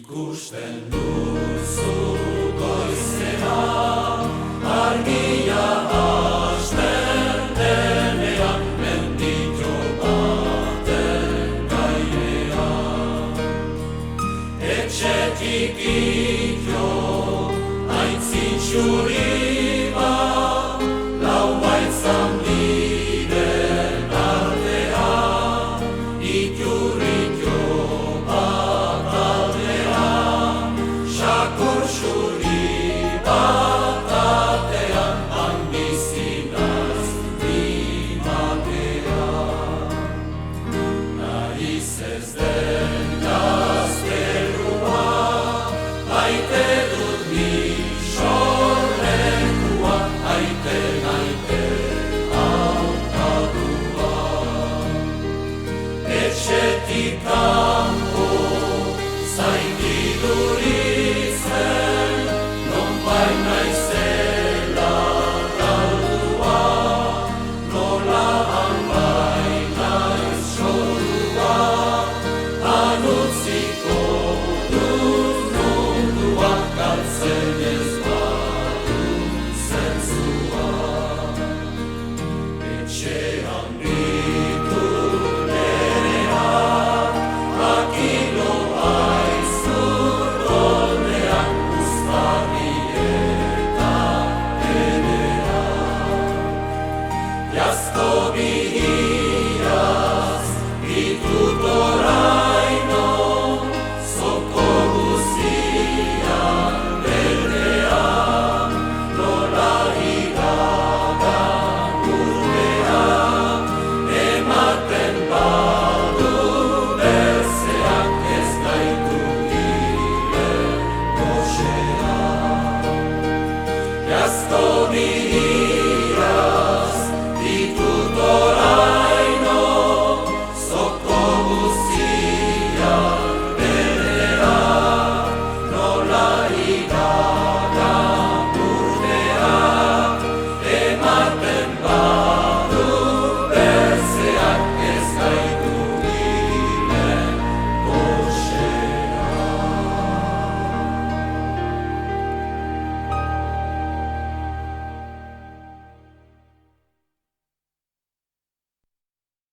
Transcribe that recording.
Ikusten duzu goizena, argia hasten denean, menditxo baten gainean. Etxetik ito, aitzin txuri bat, lau baitzan diren artean, iturriko bat aldean, sakur txuri bat atean, ambizinaz dimatean. Naiz ez den gaztelua, maite dut ni sorlekua, aiten hautadua. Etxetik kanpo zaindiduritzen, nonbait naizela galdua, nola hanbait naiz sortua, anutziko dut mundua, galtzen ez badut zentzua. Etxean ditut nereak, akilo